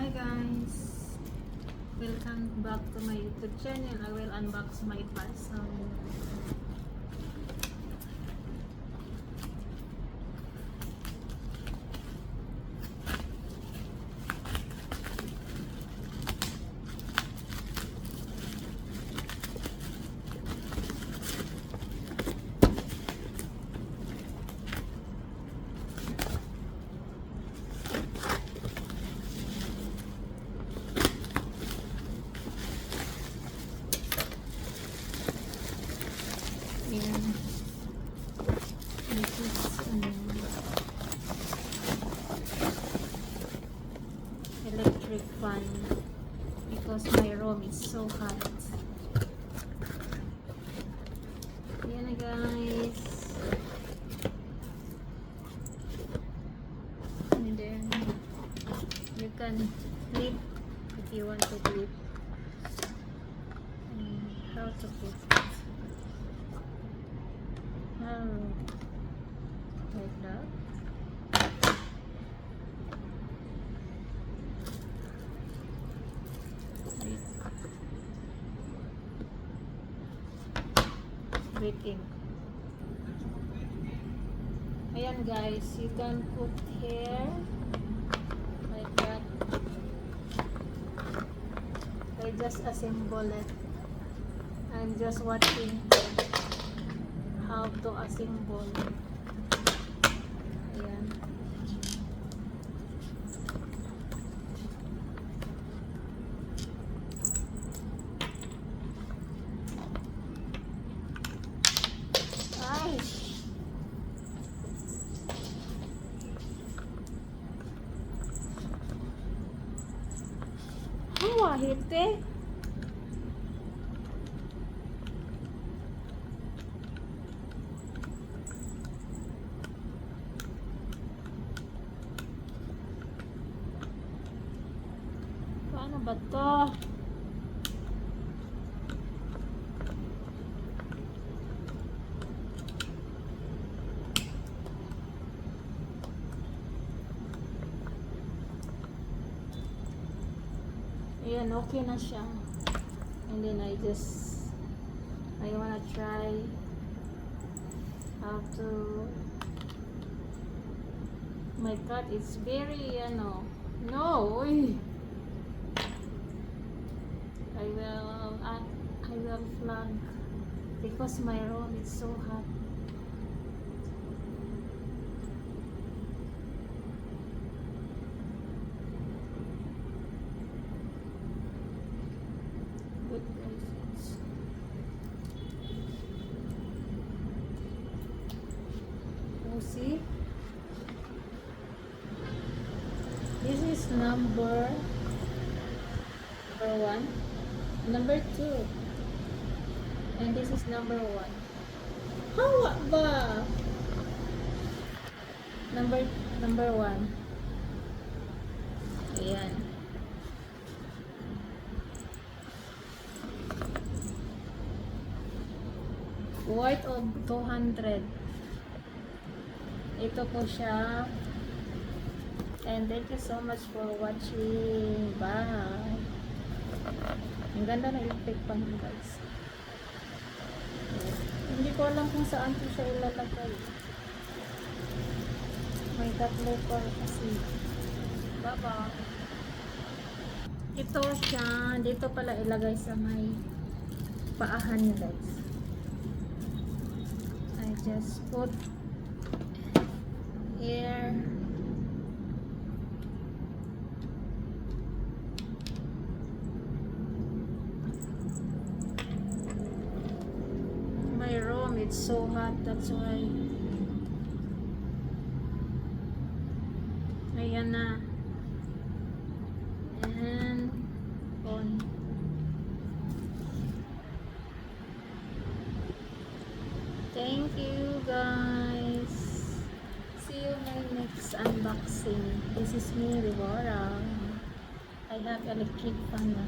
Hi guys, welcome back to my YouTube channel. I will unbox my parcel. Ayan. This is electric fan because my room is so hot. Ayan na guys. And then you can flip if you want to flip. And how to put it. Like that. Waiting. Ayan guys, you can put here like that. I just assemble it. I'm just watching how to assemble. Ayan. Ay! Ang wahit eh. Paano ba to? Ayan, okay na siya. And then I wanna try how to. My cat is very, no, uy. I will flag because my room is so hot. Good guys. Oh, see? This is number 1. Number 2. And this is number 1. How ba? Number 1. Ayan. Worth of 200. Ito po siya. And thank you so much for watching. Bye. Ang ganda ng electric fan guys. Hindi ko alam kung saan ko siya ilalagay. May tatlo pa kasi. Bye-bye. Ito siya. Dito pala ilagay sa may paahan guys. I just put here. My room, it's so hot, that's why. Ayan na. And on. Thank you guys. See you in my next unboxing. This is me, Rivora. I have electric fan na.